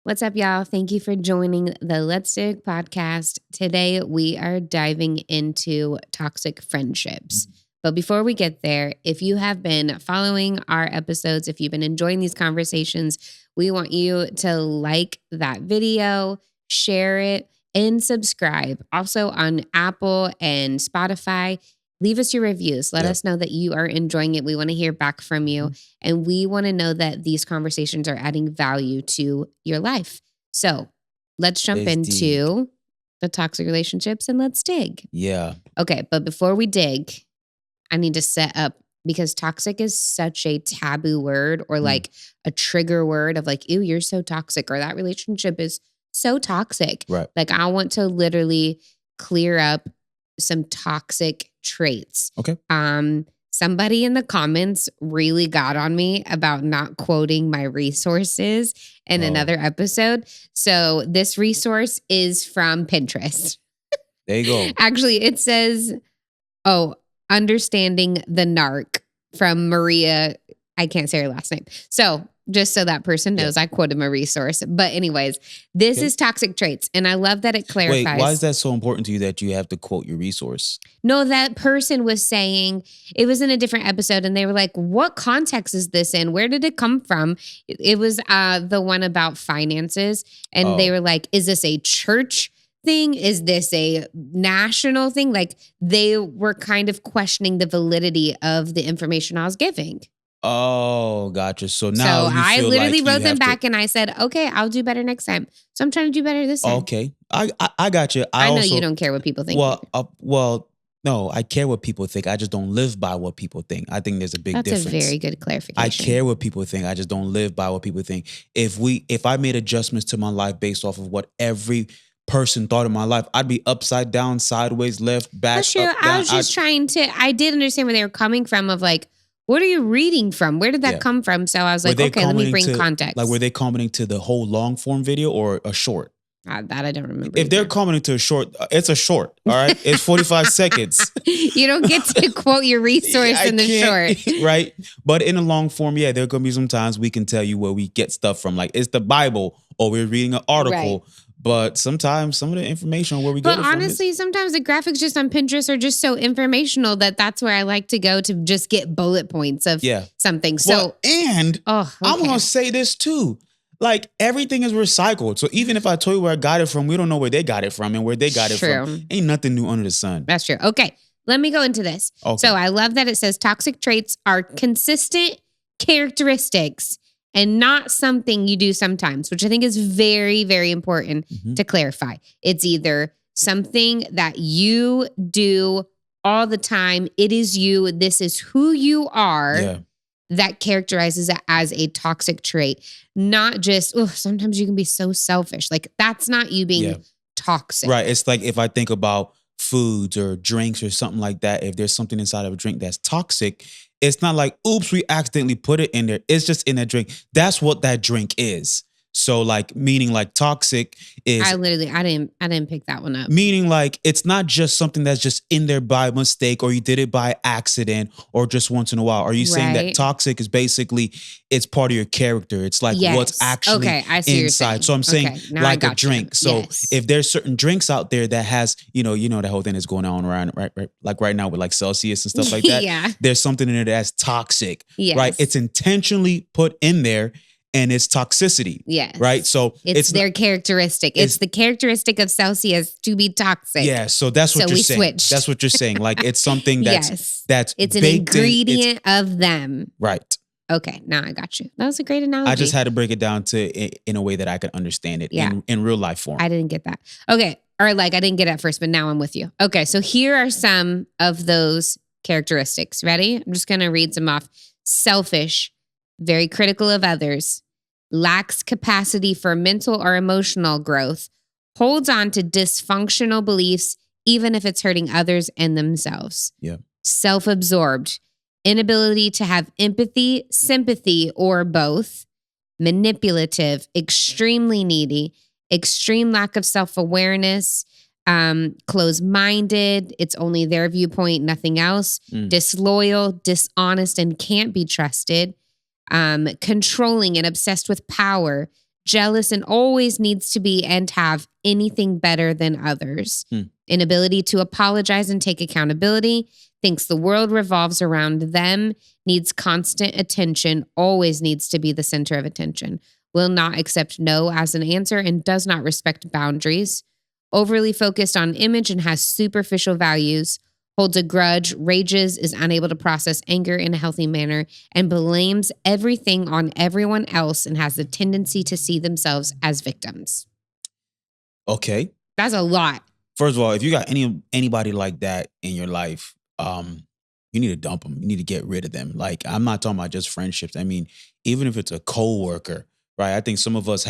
What's up, y'all? Thank you for joining the Let's Dig podcast. Today, we are diving into toxic friendships. But before we get there, if you have been following our episodes, if you've been enjoying these conversations, we want you to like that video, share it, and subscribe. Also on Apple and Spotify. Leave us your reviews. Let us know that you are enjoying it. We want to hear back from you. And we want to know that these conversations are adding value to your life. So let's jump into the toxic relationships and let's dig. Yeah. Okay, but before we dig, I need to set up, because toxic is such a taboo word, or like a trigger word of like, ew, you're so toxic, or that relationship is so toxic. Right. Like, I want to literally clear up some toxic traits. Okay. Somebody in the comments really got on me about not quoting my resources in another episode. So this resource is from Pinterest. There you go. Actually, it says, Understanding the Narc from Maria. I can't say her last name. So just so that person knows, I quoted my resource. But anyways, this is toxic traits. And I love that it clarifies. Wait, why is that so important to you that you have to quote your resource? No, that person was saying, it was in a different episode, and they were like, what context is this in? Where did it come from? It was the one about finances. And they were like, is this a church thing? Is this a national thing? Like, they were kind of questioning the validity of the information I was giving. Oh, gotcha. So now I literally wrote them back and I said, okay, I'll do better next time. So I'm trying to do better this time. Okay. I got you. I know you don't care what people think. No, I care what people think. I just don't live by what people think. I think there's a big difference. That's a very good clarification. I care what people think. I just don't live by what people think. If I made adjustments to my life based off of what every person thought in my life, I'd be upside down, sideways, left, back. That's true. Up, down. I was just I did understand where they were coming from, of like, what are you reading from? Where did that come from? So I was like, okay, let me bring context. Like, were they commenting to the whole long form video or a short? That I don't remember. If they're commenting to a short, it's a short. All right. It's 45 seconds. You don't get to quote your resource in the short. Right. But in a long form, there are going to be some times we can tell you where we get stuff from. Like, it's the Bible, or we're reading an article. Right. But sometimes some of the information where we get it from. But honestly, sometimes the graphics just on Pinterest are just so informational that's where I like to go to just get bullet points of something. So, I'm going to say this too. Like, everything is recycled. So even if I told you where I got it from, we don't know where they got it from and where they got it from. Ain't nothing new under the sun. That's true. Okay, let me go into this. Okay. So I love that it says toxic traits are consistent characteristics and not something you do sometimes, which I think is very, very important to clarify. It's either something that you do all the time. It is you. This is who you are. Yeah. That characterizes it as a toxic trait. Not just, sometimes you can be so selfish. Like, that's not you being toxic. Right. It's like, if I think about foods or drinks or something like that, if there's something inside of a drink that's toxic, it's not like, oops, we accidentally put it in there. It's just in that drink. That's what that drink is. So, like, meaning like toxic is... I didn't pick that one up. Meaning like, it's not just something that's just in there by mistake, or you did it by accident, or just once in a while. Are you saying that toxic is basically, it's part of your character? It's like what's actually inside. So I'm saying like a drink. So if there's certain drinks out there that has, you know the whole thing is going on around, right? Like right now with like Celsius and stuff like that. There's something in there that's toxic, right? It's intentionally put in there. And it's toxicity. Yes. Right? So it's their characteristic. It's the characteristic of Celsius to be toxic. Yeah. So that's what you're saying. Switched. That's what you're saying. Like, it's something that's it's an ingredient of them. Right. Okay. Now I got you. That was a great analogy. I just had to break it down in a way that I could understand it in real life form. I didn't get that. Okay. Or like, I didn't get it at first, but now I'm with you. Okay. So here are some of those characteristics. Ready? I'm just going to read some off. Selfish. Very critical of others, lacks capacity for mental or emotional growth, holds on to dysfunctional beliefs, even if it's hurting others and themselves. Yeah. Self-absorbed, inability to have empathy, sympathy, or both, manipulative, extremely needy, extreme lack of self-awareness, closed-minded, it's only their viewpoint, nothing else, disloyal, dishonest, and can't be trusted, controlling and obsessed with power, jealous, and always needs to be and have anything better than others. Inability to apologize and take accountability, thinks the world revolves around them, needs constant attention, always needs to be the center of attention, will not accept no as an answer, and does not respect boundaries, overly focused on image and has superficial values, holds a grudge, rages, is unable to process anger in a healthy manner, and blames everything on everyone else and has the tendency to see themselves as victims. Okay. That's a lot. First of all, if you got anybody like that in your life, you need to dump them. You need to get rid of them. Like, I'm not talking about just friendships. I mean, even if it's a coworker, right? I think some of us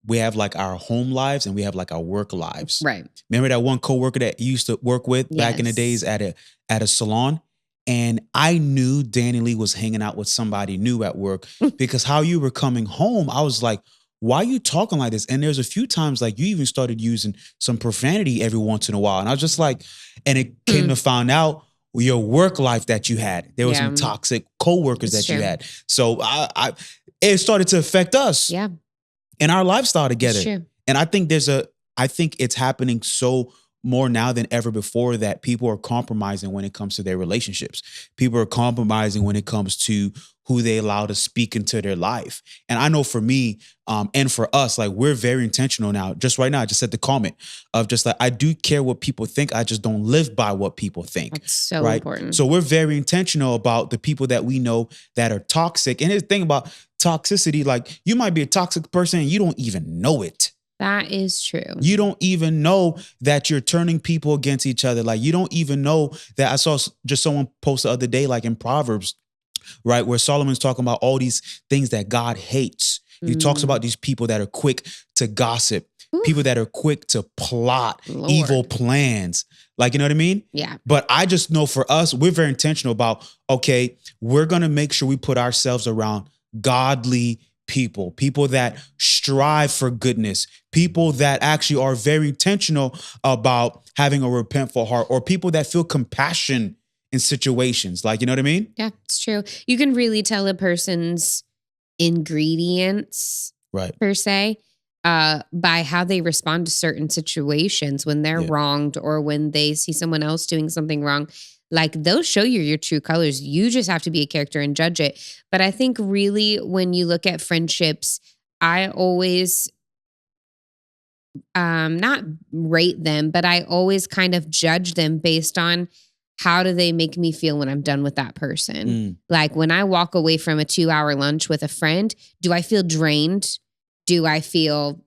we have like our home lives and we have like our work lives. Right. Remember that one coworker that you used to work with back in the days at a salon? And I knew Danny Lee was hanging out with somebody new at work because how you were coming home, I was like, why are you talking like this? And there's a few times like you even started using some profanity every once in a while. And I was just like, and it came to find out your work life that you had. There were some toxic coworkers that you had. So it started to affect us. Yeah. And our lifestyle together. It's true. And I think I think it's happening so more now than ever before that people are compromising when it comes to their relationships. People are compromising when it comes to who they allow to speak into their life. And I know for me and for us, like we're very intentional now. Just right now, I just said the comment of just like, I do care what people think. I just don't live by what people think. That's so important. So we're very intentional about the people that we know that are toxic. And here's the thing about toxicity, like you might be a toxic person and you don't even know it. That is true. You don't even know that you're turning people against each other. Like you don't even know that. I saw just someone post the other day, like in Proverbs, right, where Solomon's talking about all these things that God hates. He talks about these people that are quick to gossip, people that are quick to plot evil plans. Like, you know what I mean? Yeah. But I just know for us, we're very intentional about, okay, we're going to make sure we put ourselves around godly people that strive for goodness, people that actually are very intentional about having a repentful heart, or people that feel compassion in situations. Like, you know what I mean? Yeah, it's true. You can really tell a person's ingredients, right, per se, by how they respond to certain situations when they're wronged or when they see someone else doing something wrong. Like they'll show you your true colors. You just have to be a character and judge it. But I think really when you look at friendships, I always not rate them, but I always kind of judge them based on how do they make me feel when I'm done with that person? Like when I walk away from a 2-hour lunch with a friend, do I feel drained? Do I feel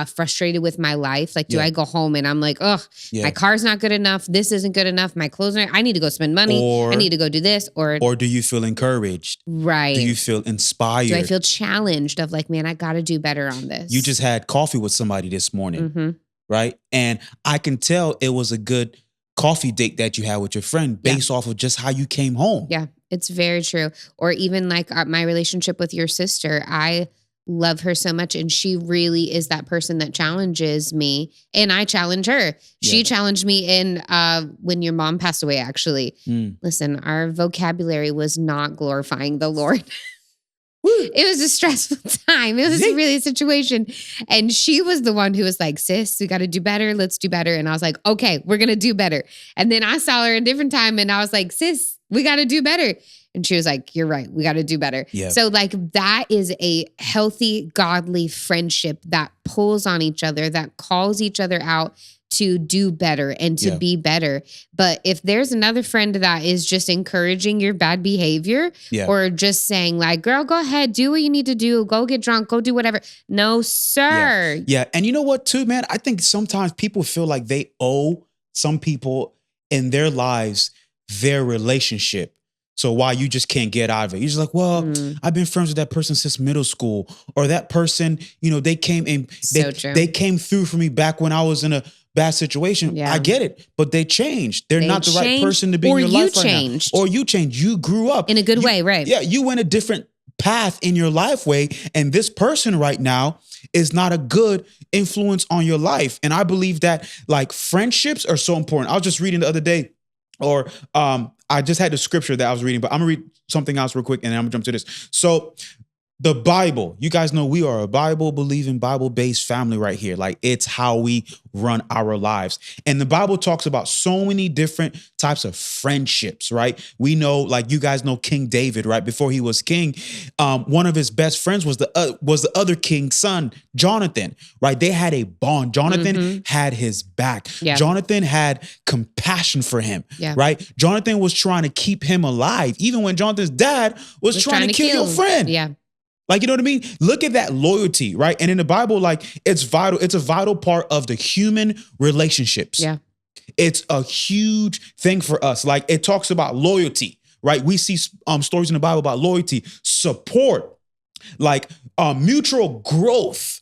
frustrated with my life? Like, do I go home and I'm like, oh, my car's not good enough. This isn't good enough. My clothes are, I need to go spend money. I need to go do this. Or do you feel encouraged? Right. Do you feel inspired? Do I feel challenged of like, man, I got to do better on this? You just had coffee with somebody this morning, right? And I can tell it was a good coffee date that you had with your friend based off of just how you came home. Yeah, it's very true. Or even like my relationship with your sister, I love her so much. And she really is that person that challenges me and I challenge her. She challenged me in when your mom passed away, actually. Listen, our vocabulary was not glorifying the Lord. It was a stressful time. It was really a situation. And she was the one who was like, sis, we got to do better. Let's do better. And I was like, okay, we're going to do better. And then I saw her a different time and I was like, sis, we got to do better. And she was like, you're right. We got to do better. Yeah. So like that is a healthy, godly friendship that pulls on each other, that calls each other out to do better and to be better. But if there's another friend that is just encouraging your bad behavior or just saying like, girl, go ahead, do what you need to do. Go get drunk, go do whatever. No, sir. Yeah. And you know what too, man? I think sometimes people feel like they owe some people in their lives their relationship. So why you just can't get out of it? You're just like, well, I've been friends with that person since middle school, or that person, you know, they came and they came through for me back when I was in a bad situation. Yeah. I get it, but they changed. They're not the right person to be in your life right now. Or you changed. You grew up in a good way, right? Yeah, you went a different path in your life way, and this person right now is not a good influence on your life. And I believe that like friendships are so important. I was just reading the other day, or I just had the scripture that I was reading, but I'm gonna read something else real quick and then I'm gonna jump to this. So The Bible. You guys know we are a Bible-believing, Bible-based family right here. Like, it's how we run our lives. And the Bible talks about so many different types of friendships, right? We know, like, you guys know King David, right? Before he was king, one of his best friends was the other king's son, Jonathan, right? They had a bond. Jonathan had his back. Yeah. Jonathan had compassion for him, right? Jonathan was trying to keep him alive, even when Jonathan's dad was trying to kill your friend. Yeah. Like, you know what I mean? Look at that loyalty, right? And in the Bible, like, it's vital. It's a vital part of the human relationships. Yeah. It's a huge thing for us. Like, it talks about loyalty, right? We see stories in the Bible about loyalty, support, like mutual growth.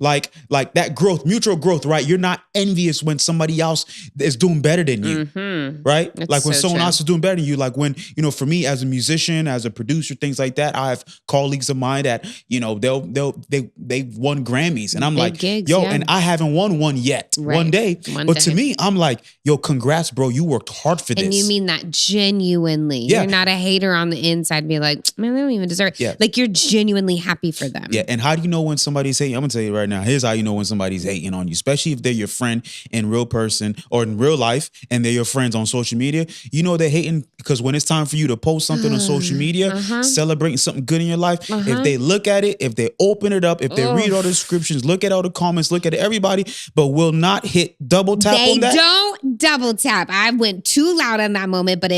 Like that growth, mutual growth, right? You're not envious when somebody else is doing better than you, right? That's like when someone else is doing better than you. Like when, for me as a musician, as a producer, things like that, I have colleagues of mine that, they've won Grammys, and I'm like, gigs, and I haven't won one yet. Right. One day. But to me, I'm like, yo, congrats, bro. You worked hard for this. And you mean that genuinely. Yeah. You're not a hater on the inside, be like, man, they don't even deserve it. Yeah. Like, you're genuinely happy for them. Yeah. And how do you know when somebody's hating? I'm gonna tell you right now. Here's how you know when somebody's hating on you, especially if they're your friend in real person or in real life and they're your friends on social media. You know they're hating because when it's time for you to post something on social media, celebrating something good in your life, if they look at it, if they open it up, if they read all the descriptions, look at all the comments, look at everybody, but will not hit double tap on that. They don't double tap. I went too loud on that moment, but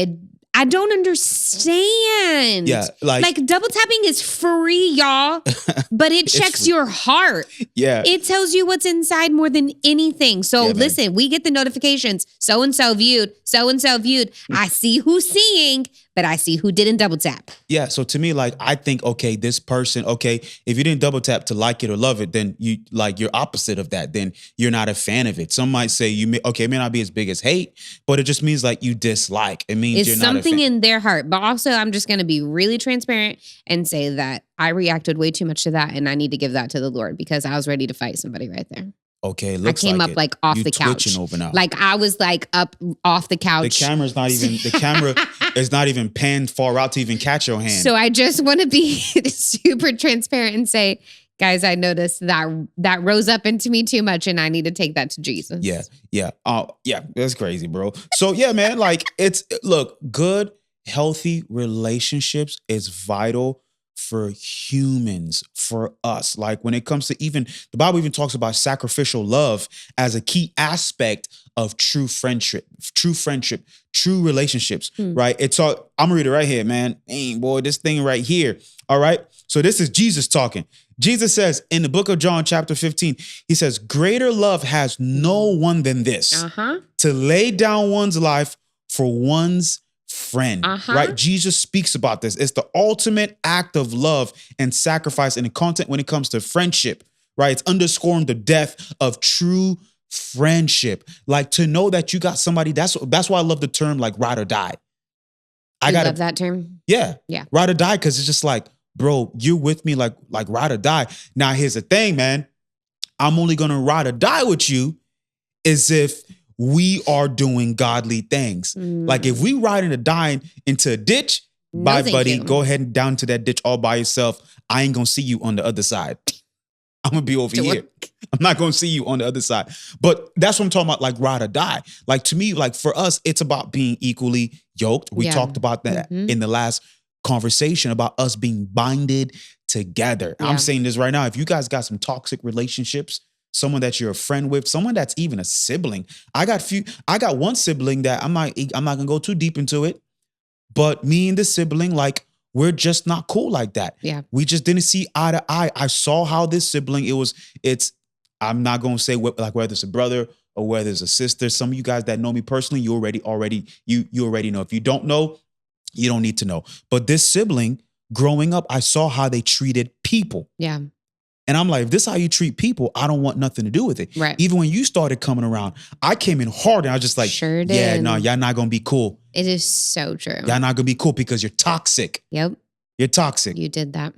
I don't understand. Yeah, like double tapping is free, y'all, but it checks your heart. Yeah. It tells you what's inside more than anything. So listen, we get the notifications, so-and-so viewed, so-and-so viewed. I see who's seeing, but I see who didn't double tap. Yeah, so to me, like, I think, okay, this person, okay, if you didn't double tap to like it or love it, then you're opposite of that. Then you're not a fan of it. Some might say it may not be as big as hate, but it just means like you dislike. It means you're not a fan. It's something in their heart. But also, I'm just going to be really transparent and say that I reacted way too much to that, and I need to give that to the Lord because I was ready to fight somebody right there. Okay, I came up like off the couch. Over now. Like I was like up off the couch. The camera is not even panned far out to even catch your hand. So I just want to be super transparent and say, guys, I noticed that rose up into me too much, and I need to take that to Jesus. Yeah. Yeah, that's crazy, bro. So yeah, man, like good, healthy relationships is vital for humans, for us. Like when it comes to the Bible even talks about sacrificial love as a key aspect of true friendship, true relationships, right? I'm gonna read it right here, man. Dang, boy, this thing right here. All right. So this is Jesus talking. Jesus says in the book of John, chapter 15, he says, greater love has no one than this, to lay down one's life for one's friend, right? Jesus speaks about this. It's the ultimate act of love and sacrifice in the content when it comes to friendship, right? It's underscoring the depth of true friendship. Like to know that you got somebody, that's why I love the term like ride or die. I love that term. Yeah. Ride or die, because it's just like, bro, you're with me like ride or die. Now here's the thing, man. I'm only gonna ride or die with you is if we are doing godly things. Like if we riding or dying into a ditch, bye, buddy, go ahead and down to that ditch all by yourself. I ain't gonna see you on the other side. I'm gonna be over here. I'm not gonna see you on the other side. But that's what I'm talking about, like ride or die. Like to me, like for us, it's about being equally yoked. We talked about that in the last conversation about us being binded together. I'm saying this right now. If you guys got some toxic relationships, someone that you're a friend with, someone that's even a sibling. I got one sibling that I'm not gonna go too deep into it, but me and the sibling, like, we're just not cool like that. Yeah. We just didn't see eye to eye. I saw how this sibling, I'm not gonna say whether it's a brother or whether it's a sister. Some of you guys that know me personally, you already know. If you don't know, you don't need to know. But this sibling, growing up, I saw how they treated people. Yeah. And I'm like, if this is how you treat people, I don't want nothing to do with it. Right. Even when you started coming around, I came in hard and I was just like, sure did. Yeah, no, y'all not going to be cool. It is so true. Y'all not going to be cool because you're toxic. Yep. You're toxic. You did that.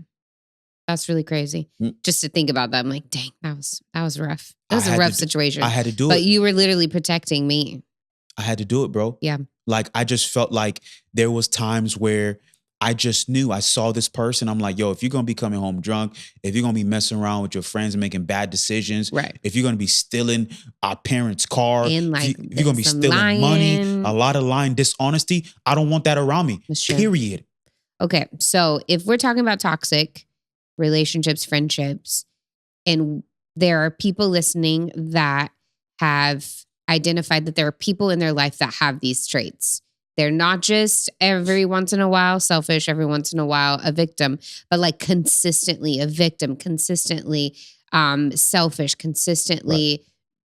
That's really crazy. Just to think about that, I'm like, dang, that was rough. That was a rough situation. I had to do it. But you were literally protecting me. I had to do it, bro. Yeah. Like, I just felt like there was times where I just knew, I saw this person. I'm like, yo, if you're going to be coming home drunk, if you're going to be messing around with your friends and making bad decisions, if you're going to be stealing our parents' car, and if you're going to be stealing money, a lot of lying, dishonesty, I don't want that around me, period. Okay, so if we're talking about toxic relationships, friendships, and there are people listening that have identified that there are people in their life that have these traits. They're not just every once in a while selfish, every once in a while a victim, but like consistently a victim, consistently selfish, consistently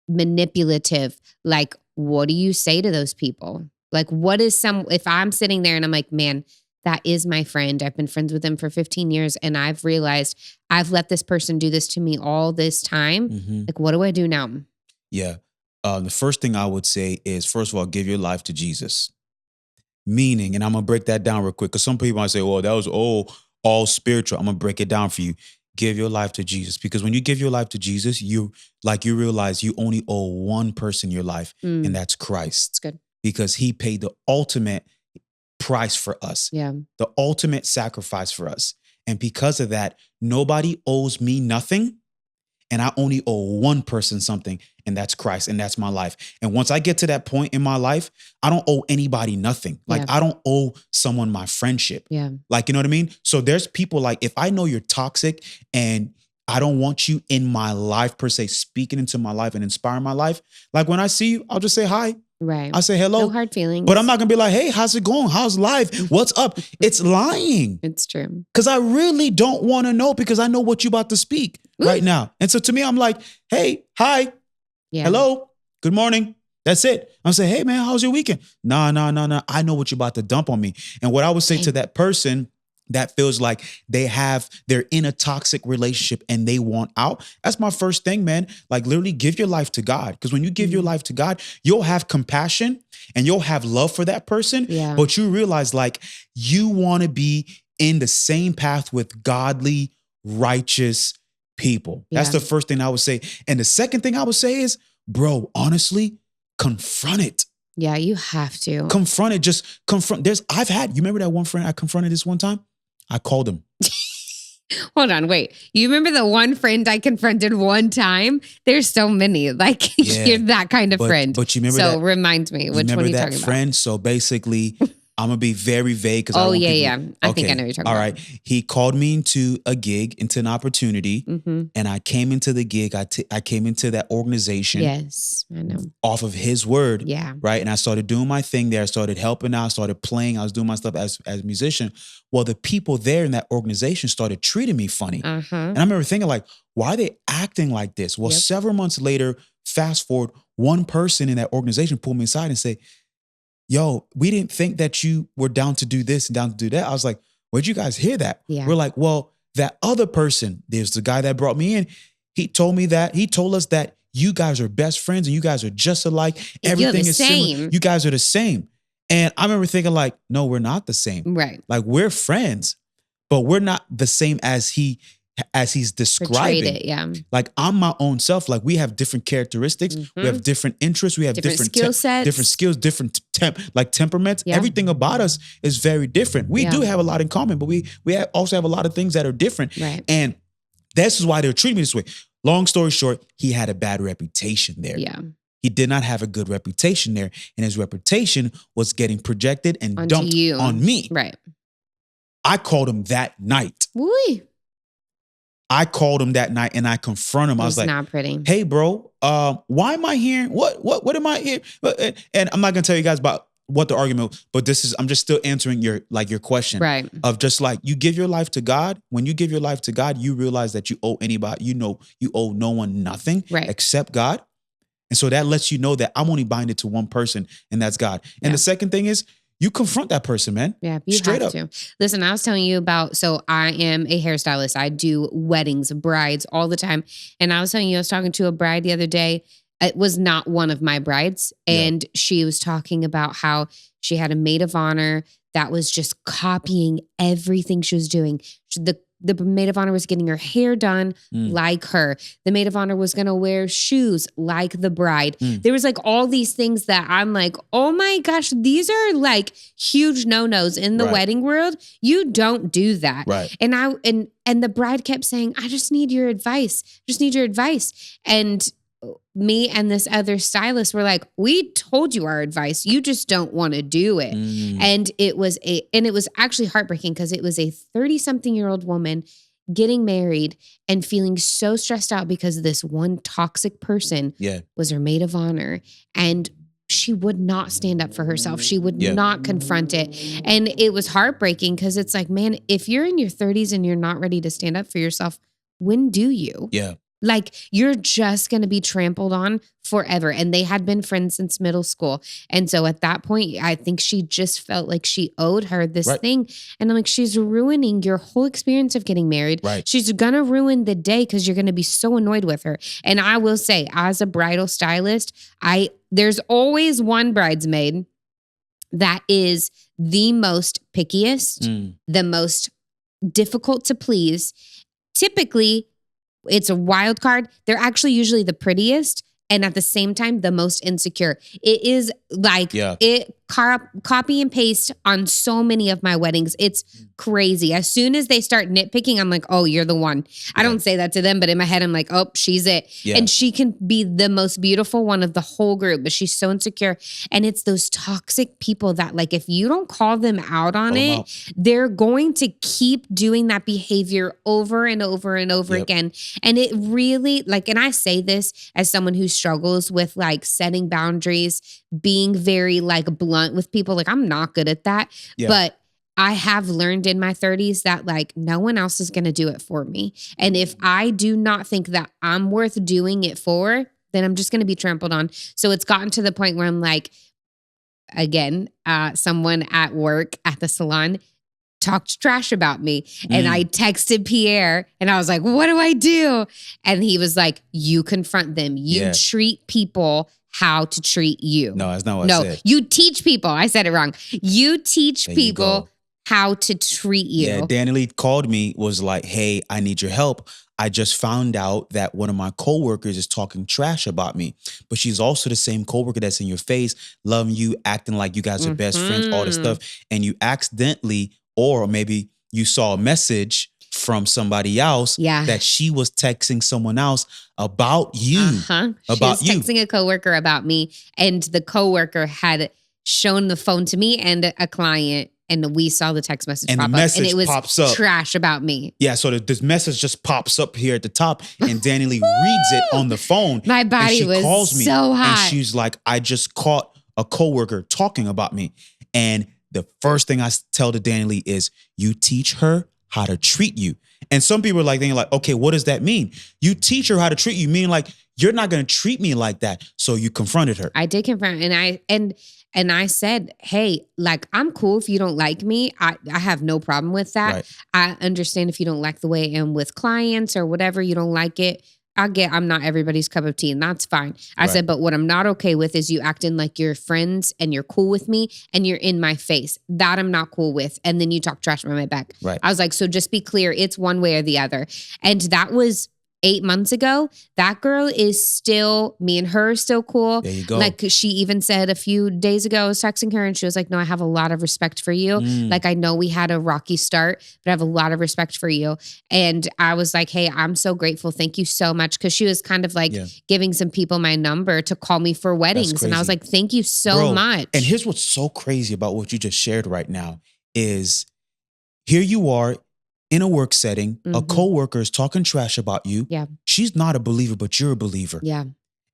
manipulative. Like, what do you say to those people? Like, what is if I'm sitting there and I'm like, man, that is my friend. I've been friends with them for 15 years and I've realized I've let this person do this to me all this time. Mm-hmm. Like, what do I do now? Yeah. The first thing I would say is, first of all, give your life to Jesus. Meaning, and I'm going to break that down real quick, because some people might say, well, that was all spiritual. I'm going to break it down for you. Give your life to Jesus. Because when you give your life to Jesus, you realize you only owe one person your life, and that's Christ. That's good. Because he paid the ultimate price for us. Yeah. The ultimate sacrifice for us. And because of that, nobody owes me nothing. And I only owe one person something, and that's Christ, and that's my life. And once I get to that point in my life, I don't owe anybody nothing. Like, I don't owe someone my friendship. Yeah. Like, you know what I mean? So there's people like, if I know you're toxic and I don't want you in my life per se, speaking into my life and inspiring my life, like when I see you, I'll just say hi. Right. I say hello. No hard feelings. But I'm not going to be like, hey, how's it going? How's life? What's up? It's lying. It's true. Because I really don't want to know, because I know what you're about to speak right now. And so to me, I'm like, hey, hi, hello, good morning. That's it. I'm saying, hey, man, how's your weekend? Nah. I know what you're about to dump on me. And what I would say to that person that feels like they're in a toxic relationship and they want out, that's my first thing, man. Like, literally give your life to God. Because when you give your life to God, you'll have compassion and you'll have love for that person. Yeah. But you realize, like, you want to be in the same path with godly, righteous people. That's the first thing I would say. And the second thing I would say is, bro, honestly, confront it. Yeah, you have to. Confront it. Just confront. You remember that one friend I confronted this one time? I called him. Hold on, wait. You remember the one friend I confronted one time? There's so many. Like, you're that kind of friend. But you remember So remind me, which one are you talking about? Friend? So basically, I'm going to be very vague. I think I know what you're talking about. All right. He called me into a gig, into an opportunity, and I came into the gig. I came into that organization. Yes, I know. Off of his word. Yeah. Right. And I started doing my thing there. I started helping out. I started playing. I was doing my stuff as a musician. Well, the people there in that organization started treating me funny. And I remember thinking, like, why are they acting like this? Well, several months later, fast forward, one person in that organization pulled me aside and said, yo, we didn't think that you were down to do this and down to do that. I was like, where'd you guys hear that? Yeah. We're like, well, that other person, there's the guy that brought me in. He told us that you guys are best friends and you guys are just alike. Everything is similar. You guys are the same. And I remember thinking, like, no, we're not the same. Right. Like, we're friends, but we're not the same as he's describing it, yeah. Like, I'm my own self. Like, we have different characteristics. We have different interests. We have different skill sets, different skills, different temperaments. Yeah. Everything about us is very different. We do have a lot in common, but we also have a lot of things that are different. Right. And this is why they're treating me this way. Long story short, he had a bad reputation there. Yeah. He did not have a good reputation there. And his reputation was getting projected and dumped on me. Right. I called him that night. Woo. I called him that night and I confronted him. I was like, not pretty. Hey, bro, why am I hearing? What am I hearing? And I'm not going to tell you guys about what the argument was, but I'm just still answering your question. Right. Of just like, you give your life to God. When you give your life to God, you realize that you owe anybody, you owe no one nothing except God. And so that lets you know that I'm only binded to one person, and that's God. And the second thing is, you confront that person, man. Yeah, you straight have to. Listen, I was telling you about, so I am a hairstylist. I do weddings, brides all the time. And I was telling you, I was talking to a bride the other day. It was not one of my brides. And she was talking about how she had a maid of honor that was just copying everything she was doing. The the maid of honor was getting her hair done like her. The maid of honor was going to wear shoes like the bride. There was like all these things that I'm like, oh my gosh, these are like huge no-nos in the wedding world. You don't do that. Right. And the bride kept saying, I just need your advice. Just need your advice. And me and this other stylist were like, we told you our advice. You just don't want to do it. And it was actually heartbreaking because it was a 30-something-year-old woman getting married and feeling so stressed out because this one toxic person was her maid of honor. And she would not stand up for herself. She would not confront it. And it was heartbreaking because it's like, man, if you're in your 30s and you're not ready to stand up for yourself, when do you? Yeah. Like, you're just going to be trampled on forever. And they had been friends since middle school. And so at that point, I think she just felt like she owed her this thing. And I'm like, she's ruining your whole experience of getting married. Right. She's going to ruin the day because you're going to be so annoyed with her. And I will say, as a bridal stylist, there's always one bridesmaid that is the most pickiest, the most difficult to please. Typically, it's a wild card. They're actually usually the prettiest and at the same time, the most insecure. It is like copy and paste on so many of my weddings. It's crazy. As soon as they start nitpicking, I'm like, oh, you're the one. I don't say that to them, but in my head, I'm like, oh, she's it. And she can be the most beautiful one of the whole group, but she's so insecure. And it's those toxic people that, like, if you don't call them out on it, they're going to keep doing that behavior over and over and over again. And it really, like, and I say this as someone who struggles with like setting boundaries, being very like blunt with people. Like, I'm not good at that, but I have learned in my 30s that like no one else is going to do it for me. And if I do not think that I'm worth doing it for, then I'm just going to be trampled on. So it's gotten to the point where I'm like, again, someone at work at the salon talked trash about me. And I texted Pierre and I was like, what do I do? And he was like, you confront them. You treat people how to treat you. No, that's not what I said. You teach people. I said it wrong. You teach people how to treat you. Yeah, Danny Lee called me, was like, hey, I need your help. I just found out that one of my coworkers is talking trash about me, but she's also the same coworker that's in your face, loving you, acting like you guys are best friends, all this stuff. And you accidentally, or maybe you saw a message from somebody else that she was texting someone else about you. About she was texting a coworker about me, and the coworker had shown the phone to me and a client, and we saw the text message and pop the message up, and it was pops up. trash about me. Yeah, so this message just pops up here at the top, and Danny Lee reads it on the phone. My body was calls me, so hot. And she's like, I just caught a coworker talking about me. And the first thing I tell to Danny Lee is, you teach her how to treat you. And some people are like, thinking like, okay, what does that mean? You teach her how to treat you, meaning like, you're not going to treat me like that. So you confronted her. I did confront, and I said, hey, like, I'm cool if you don't like me. I have no problem with that. Right. I understand if you don't like the way I am with clients or whatever, you don't like it. I'm not everybody's cup of tea, and that's fine. I said, but what I'm not okay with is you acting like you're friends and you're cool with me and you're in my face. That I'm not cool with. And then you talk trash behind my back. Right. I was like, so just be clear. It's one way or the other. And that was 8 months ago. That girl is still, me and her are still cool. There you go. Like, she even said a few days ago, I was texting her and she was like, no, I have a lot of respect for you. Like, I know we had a rocky start, but I have a lot of respect for you. And I was like, hey, I'm so grateful. Thank you so much. Cause she was kind of like giving some people my number to call me for weddings. And I was like, thank you so much. And here's what's so crazy about what you just shared right now is, here you are in a work setting, a coworker is talking trash about you. Yeah. She's not a believer, but you're a believer. Yeah.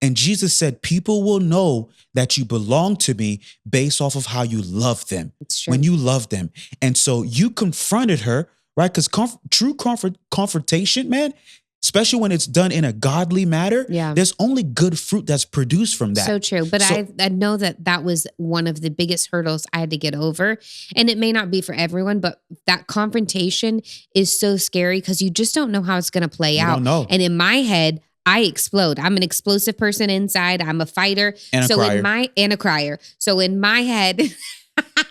And Jesus said, people will know that you belong to me based off of how you love them. It's true. When you love them. And so you confronted her, right? Because true confrontation, man, especially when it's done in a godly manner, there's only good fruit that's produced from that. So true. But I know that was one of the biggest hurdles I had to get over. And it may not be for everyone, but that confrontation is so scary because you just don't know how it's going to play out. Don't know. And in my head, I explode. I'm an explosive person inside. I'm a fighter. And a crier. And a crier. So in my head...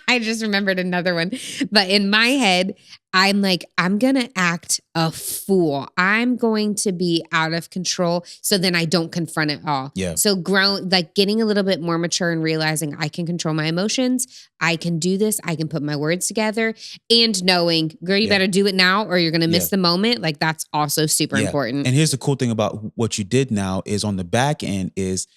I just remembered another one. But in my head, I'm like, I'm going to act a fool. I'm going to be out of control. So then I don't confront it all. Yeah. So getting a little bit more mature and realizing I can control my emotions. I can do this. I can put my words together, and knowing, girl, you better do it now or you're going to miss the moment. Like, that's also super important. And here's the cool thing about what you did now is on the back end is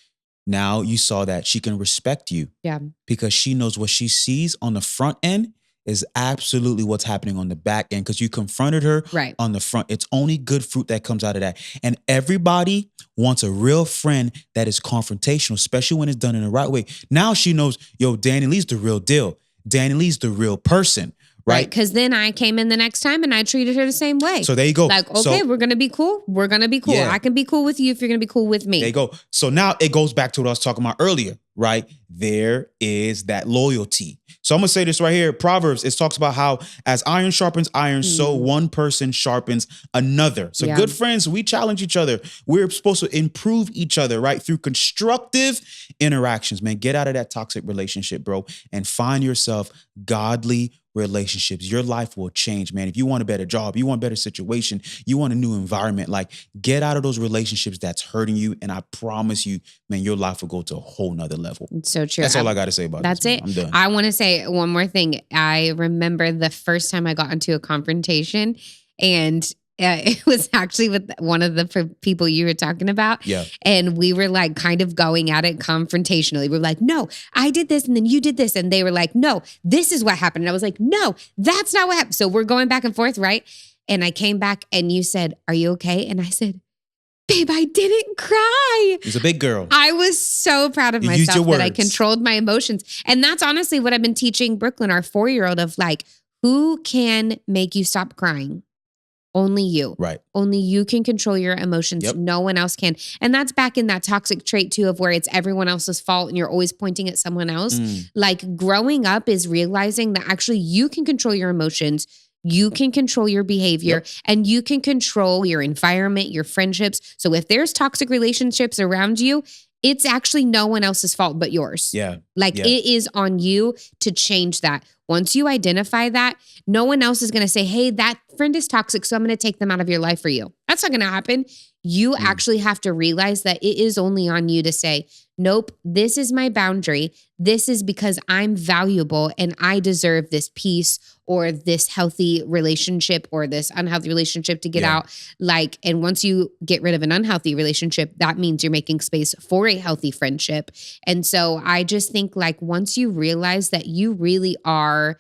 now you saw that she can respect you. Yeah. Because she knows what she sees on the front end is absolutely what's happening on the back end, because you confronted her on the front. It's only good fruit that comes out of that. And everybody wants a real friend that is confrontational, especially when it's done in the right way. Now she knows, yo, Danny Lee's the real deal. Danny Lee's the real person. Right. Because then I came in the next time and I treated her the same way. So there you go. Like, okay, we're going to be cool. We're going to be cool. Yeah. I can be cool with you if you're going to be cool with me. There you go. So now it goes back to what I was talking about earlier, right? There is that loyalty. So I'm going to say this right here. Proverbs, it talks about how as iron sharpens iron, so one person sharpens another. So good friends, we challenge each other. We're supposed to improve each other, right? Through constructive interactions, man. Get out of that toxic relationship, bro, and find yourself godly relationships. Your life will change, man. If you want a better job, you want a better situation, you want a new environment, like get out of those relationships that's hurting you. And I promise you, man, your life will go to a whole nother level. It's so true. That's all I got to say about that's this. That's it. I'm done. I want to say one more thing. I remember the first time I got into a confrontation, and it was actually with one of the people you were talking about. Yeah. And we were like kind of going at it confrontationally. We were like, no, I did this and then you did this. And they were like, no, this is what happened. And I was like, no, that's not what happened. So we're going back and forth, right? And I came back and you said, are you okay? And I said, babe, I didn't cry. She's a big girl. I was so proud of myself that I controlled my emotions. And that's honestly what I've been teaching Brooklyn, our 4-year-old, of like, who can make you stop crying? Only you. Right. Only you can control your emotions. Yep. No one else can. And that's back in that toxic trait too, of where it's everyone else's fault and you're always pointing at someone else. Like, growing up is realizing that actually you can control your emotions. You can control your behavior, and you can control your environment, your friendships. So if there's toxic relationships around you, it's actually no one else's fault but yours. Yeah. Like, it is on you to change that. Once you identify that, no one else is going to say, hey, that friend is toxic, so I'm going to take them out of your life for you. That's not going to happen. You actually have to realize that it is only on you to say, nope, this is my boundary. This is because I'm valuable and I deserve this peace or this healthy relationship or this unhealthy relationship to get out. Like, and once you get rid of an unhealthy relationship, that means you're making space for a healthy friendship. And so I just think, like, once you realize that you really are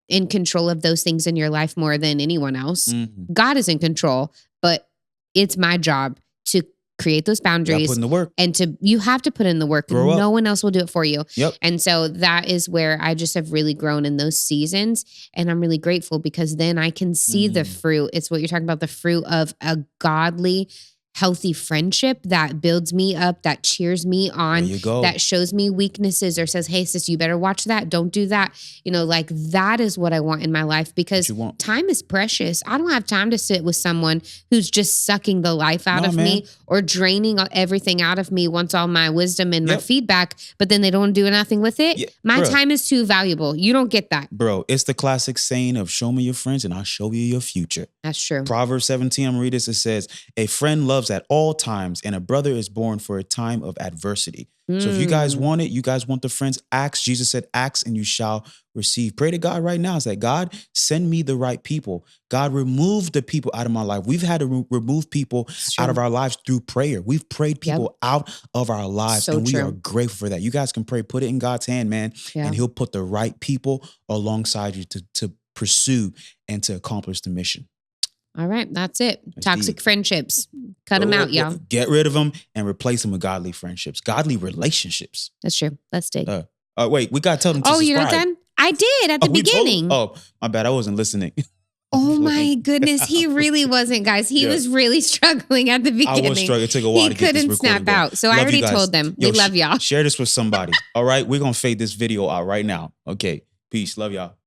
in control of those things in your life more than anyone else, God is in control, but it's my job to create those boundaries. Put in the work. And you have to put in the work. No one else will do it for you. Yep. And so that is where I just have really grown in those seasons. And I'm really grateful because then I can see the fruit. It's what you're talking about, the fruit of a godly, healthy friendship that builds me up, that cheers me on, that shows me weaknesses or says, hey, sis, you better watch that. Don't do that. You know, like, that is what I want in my life, because time is precious. I don't have time to sit with someone who's just sucking the life out of me or draining everything out of me, wants all my wisdom and my feedback, but then they don't do nothing with it. My time is too valuable. You don't get that. Bro, it's the classic saying of show me your friends and I'll show you your future. That's true. Proverbs 17, I'm going to read this. It says, a friend loves at all times, and a brother is born for a time of adversity. So if you guys want it, you guys want the friends, ask. Jesus said, ask and you shall receive. Pray to God right now. It's like, God, send me the right people. God, remove the people out of my life. We've had to remove people out of our lives through prayer. We've prayed people out of our lives, and we are grateful for that. You guys can pray, put it in God's hand, man, and he'll put the right people alongside you to pursue and to accomplish the mission. All right, that's it. Toxic friendships. Cut them out, y'all. Get rid of them and replace them with godly friendships, godly relationships. That's true. Let's dig. Wait, we got to tell them to subscribe. You're not done? I did at the beginning. My bad. I wasn't listening. Oh my goodness. He really wasn't, guys. He was really struggling at the beginning. I was struggling. It took a while to get this recording. He couldn't snap out. So I already told them. We love y'all. Share this with somebody. All right. We're going to fade this video out right now. Okay. Peace. Love y'all.